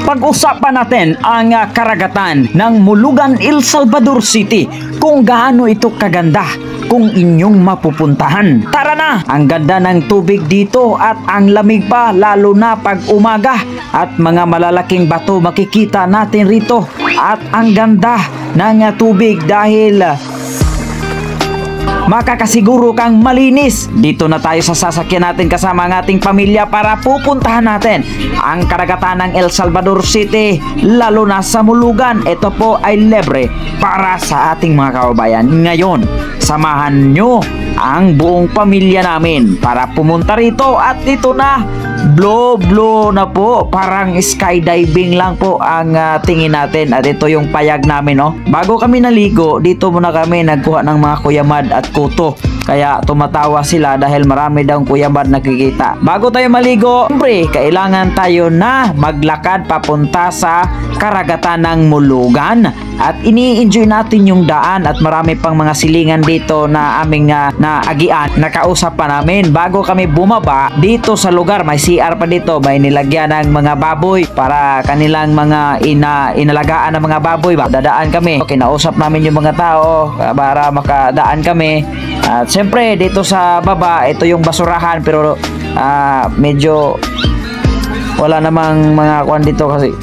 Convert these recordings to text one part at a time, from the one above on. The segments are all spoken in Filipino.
Pag-usapan natin ang karagatan ng Mulugan, El Salvador City, kung gaano ito kaganda kung inyong mapupuntahan. Tara na! Ang ganda ng tubig dito at ang lamig pa, lalo na pag umaga, at mga malalaking bato makikita natin rito, at ang ganda ng tubig dahil makakasiguro kang malinis. Dito na tayo sa sasakyan natin kasama ang ating pamilya para pupuntahan natin ang karagatan ng El Salvador City, lalo na sa Mulugan. Ito po ay libre para sa ating mga kababayan. Ngayon, samahan nyo ang buong pamilya namin para pumunta rito, at dito na blow na po, parang skydiving lang po ang tingin natin. At ito yung payag namin, oh. Bago kami naligo, dito muna kami nagkuha ng mga kuyamad at kuto. Kaya tumatawa sila dahil marami daw kuyamad nakikita. Bago tayo maligo, siyempre, kailangan tayo na maglakad papunta sa karagatan ng Mulugan. At ini-enjoy natin yung daan, at marami pang mga silingan dito na aming naagian. Nakausap pa namin bago kami bumaba dito sa lugar. May CR pa dito, may nilagyan ng mga baboy para kanilang mga inalagaan ng mga baboy. Dadaan kami. Kinausap namin yung mga tao para makadaan kami. At siyempre dito sa baba, ito yung basurahan, pero medyo wala namang mga kuwan dito kasi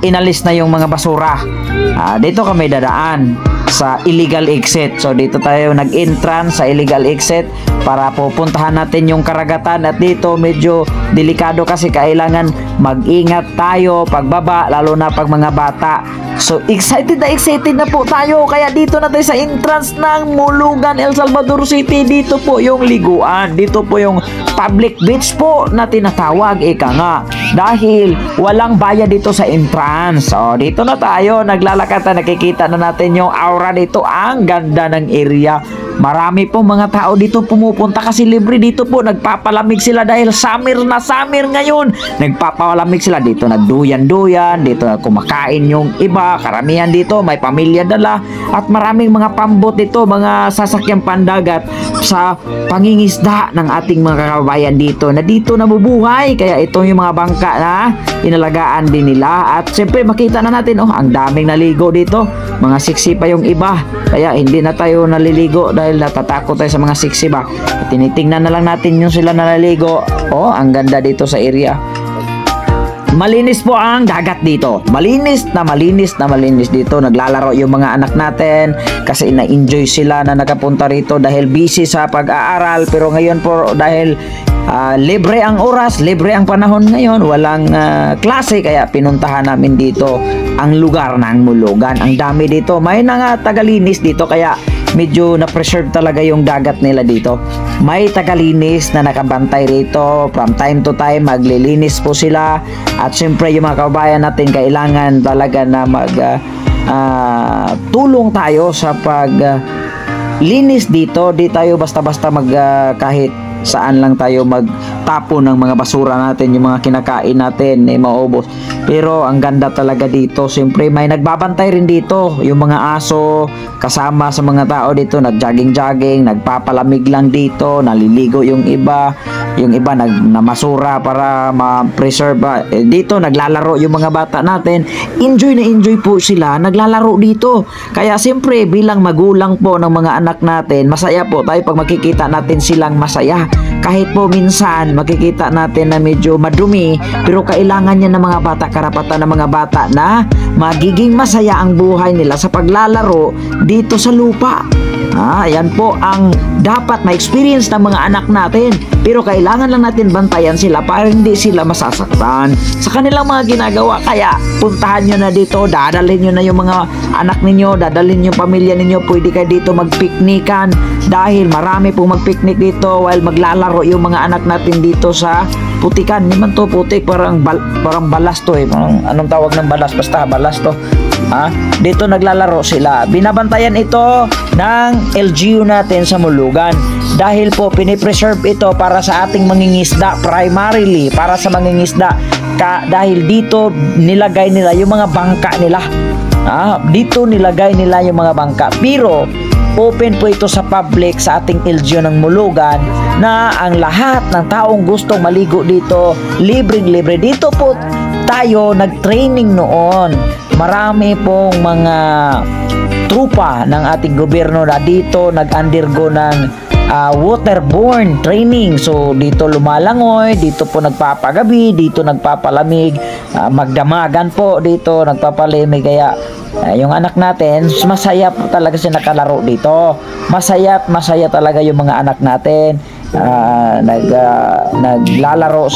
inalis na yung mga basura. Dito kami dadaan sa illegal exit. So dito tayo nag-entrance sa illegal exit para pupuntahan natin yung karagatan. At dito medyo delikado kasi kailangan mag-ingat tayo pagbaba, lalo na pag mga bata. So excited na po tayo, kaya dito na tayo sa entrance ng Mulugan, El Salvador City. Dito po yung liguan, dito po yung public beach po na tinatawag, ika nga, dahil walang bayad dito sa entrance. So dito na tayo naglalakad, nakikita na natin yung aura dito. Ang ganda ng area. Marami po mga tao dito pumupunta kasi libre dito po. Nagpapalamig sila dahil summer na summer ngayon. Nagpapalamig sila dito, nagduyan-duyan dito, kumakain yung iba. Karamihan dito may pamilya dala, at maraming mga pambot dito, mga sasakyang pandagat sa pangingisda ng ating mga kababayan dito na dito nabubuhay. Kaya ito yung mga bangka na inalagaan din nila. At siyempre makita na natin, oh, ang daming naligo dito. Mga siksi pa yung iba, kaya hindi na tayo naliligo dahil natatakot tayo sa mga siksi ba. Tinitingnan na lang natin yung sila naliligo. Oh, ang ganda dito sa area. Malinis po ang dagat dito. Malinis na malinis dito. Naglalaro yung mga anak natin kasi na-enjoy sila na nakapunta rito dahil busy sa pag-aaral. Pero ngayon po, dahil libre ang oras, libre ang panahon ngayon, walang klase, kaya pinuntahan namin dito ang lugar ng Mulugan. Ang dami dito. May tagalinis dito, kaya medyo na-preserve talaga yung dagat nila dito. May tagalinis na nakabantay rito. From time to time, maglilinis po sila. At syempre, yung mga kababayan natin, kailangan talaga na tulong tayo sa paglinis dito. Di tayo basta-basta kahit saan lang tayo magtapon ng mga basura natin, yung mga kinakain natin maubos. Pero ang ganda talaga dito. Siyempre may nagbabantay rin dito, yung mga aso kasama sa mga tao dito, nagjogging, nagpapalamig lang dito, naliligo yung iba namasura para ma-preserve. Dito naglalaro yung mga bata natin. Enjoy na enjoy po sila, naglalaro dito. Kaya siyempre bilang magulang po ng mga anak natin, masaya po tayo pag makikita natin silang masaya. Kahit po minsan makikita natin na medyo madumi, pero kailangan niya ng mga bata, karapatan ng mga bata na magiging masaya ang buhay nila sa paglalaro dito sa lupa. Yan po ang dapat ma-experience ng mga anak natin. Pero kailangan lang natin bantayan sila para hindi sila masasaktan sa kanilang mga ginagawa. Kaya puntahan nyo na dito, dadalhin nyo na yung mga anak ninyo, dadalhin yung pamilya ninyo. Pwede kayo dito magpiknikan dahil marami pong magpiknik dito while maglalaro yung mga anak natin dito sa putikan. Hindi man to putik, parang balas to eh. Parang, anong tawag ng balas? Basta balas to. Dito naglalaro sila. Binabantayan ito ng LGU natin sa Mulugan dahil po pinipreserve ito para sa ating mangingisda, primarily para sa mangingisda. Dahil dito nilagay nila yung mga bangka nila. Dito nilagay nila yung mga bangka. Pero open po ito sa public, sa ating LGU ng Mulugan, na ang lahat ng taong gustong maligo dito, libreng-libre. Dito po tayo nag-training noon. Marami pong mga trupa ng ating gobyerno na dito nag-undergo ng waterborne training. So dito lumalangoy, dito po nagpapagabi, dito nagpapalamig, magdamagan po dito, nagpapalimig. Kaya yung anak natin, masaya po talaga siya nakalaro dito. Masaya at masaya talaga yung mga anak natin. Naglalaro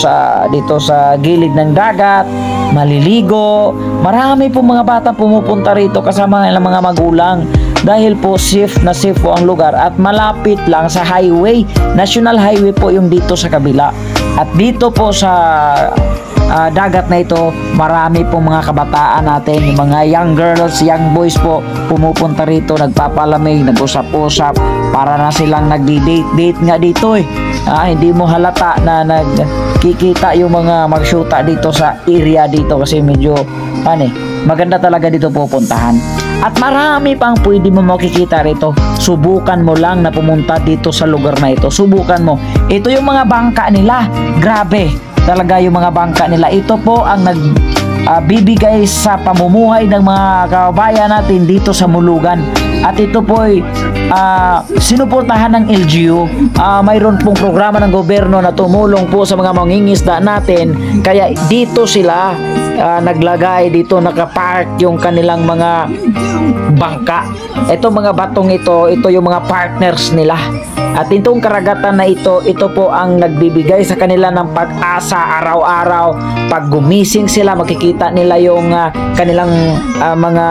dito sa gilid ng dagat, maliligo. Marami po mga bata pumupunta rito kasama ng mga magulang. Dahil po safe na safe po ang lugar at malapit lang sa highway. National Highway po yung dito sa kabila. At dito po sa dagat na ito, marami pong mga kabataan natin, yung mga young girls, young boys po pumupunta rito, nagpapalamig, nag-usap-usap, para na silang nagdi-date nga dito hindi mo halata na nagkikita yung mga magsyuta dito sa area dito kasi medyo maganda talaga dito pupuntahan. At marami pang pwede mo makikita rito. Subukan mo lang na pumunta dito sa lugar na ito. Subukan mo. Ito yung mga bangka nila. Grabe talaga yung mga bangka nila. Ito po ang bibigay sa pamumuhay ng mga kababayan natin dito sa Mulugan. At ito po ay sinuportahan ng LGU. Mayroon pong programa ng gobyerno na tumulong po sa mga mangingisda natin. Kaya dito sila naglagay, dito nakapark yung kanilang mga bangka. Ito mga batong ito yung mga partners nila. At itong karagatan na ito po ang nagbibigay sa kanila ng pag-asa araw-araw. Pag gumising sila, makikita nila yung kanilang mga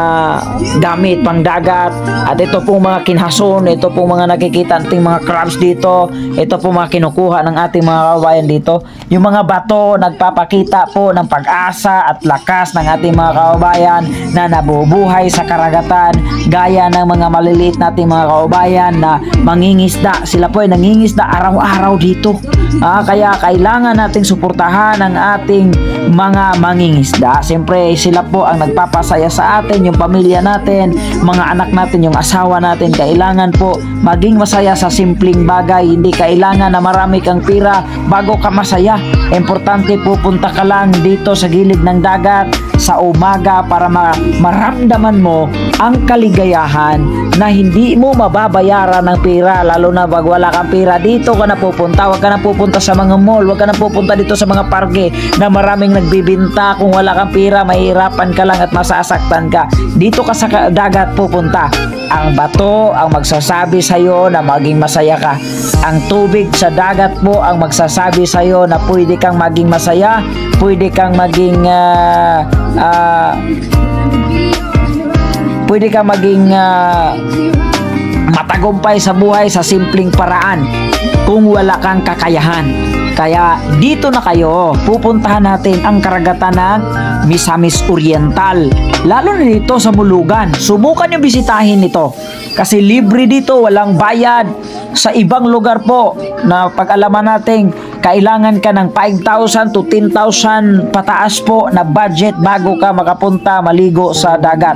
gamit pang dagat. At ito pong mga kinhason, ito pong mga nakikita ating mga crabs dito. Ito pong mga kinukuha ng ating mga kababayan dito. Yung mga bato, nagpapakita po ng pag-asa at lakas ng ating mga kababayan na nabubuhay sa karagatan. Gaya ng mga maliliit nating mga kababayan na mangingisda. Sila po ay nangingisda araw-araw dito. Kaya kailangan nating suportahan ang ating mga mangingisda. Siyempre sila po ang nagpapasaya sa atin, yung pamilya natin, mga anak natin, yung asawa natin. Kailangan po maging masaya sa simpleng bagay. Hindi kailangan na marami kang pira bago ka masaya. Importante pupunta ka lang dito sa gilid ng dagat sa umaga para maramdaman mo ang kaligayahan na hindi mo mababayaran ng pira. Lalo na pag wala kang pira, dito ka na pupunta. Huwag ka na pupunta sa mga mall, huwag ka na pupunta dito sa mga parke na maraming nagbibinta. Kung wala kang pira, mahirapan ka lang at masasaktan ka. Dito ka sa dagat pupunta. Ang bato ang magsasabi sa'yo na maging masaya ka. Ang tubig sa dagat po ang magsasabi sa'yo na pwede kang maging masaya, pwede kang maging matagumpay sa buhay sa simpleng paraan kung wala kang kakayahan. Kaya dito na kayo, pupuntahan natin ang karagatan ng Misamis Oriental. Lalo na dito sa Mulugan. Subukan nyo bisitahin ito. Kasi libre dito, walang bayad. Sa ibang lugar po na pag-alaman natin, kailangan ka ng 5,000 to 10,000 pataas po na budget bago ka makapunta maligo sa dagat.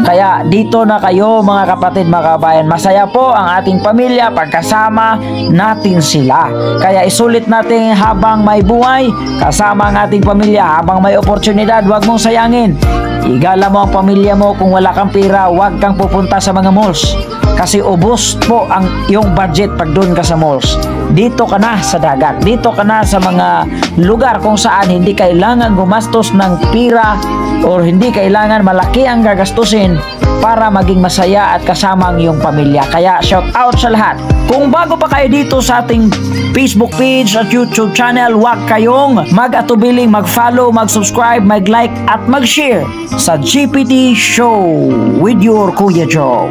Kaya dito na kayo mga kapatid, mga kabayan. Masaya po ang ating pamilya pagkasama natin sila. Kaya isulit natin habang may buhay, kasama ang ating pamilya. Habang may oportunidad, huwag mong sayangin. Igala mo ang pamilya mo. Kung wala kang pera, huwag kang pupunta sa mga malls. Kasi ubos po ang iyong budget pag doon ka sa malls. Dito ka na sa dagat. Dito ka na sa mga lugar kung saan hindi kailangan gumastos ng pira o hindi kailangan malaki ang gagastusin para maging masaya at kasama ang iyong pamilya. Kaya shout out sa lahat. Kung bago pa kayo dito sa ating Facebook page at YouTube channel, huwag kayong mag-atubiling mag-follow, mag-subscribe, mag-like at mag-share sa GPT Show with your Kuya Joe.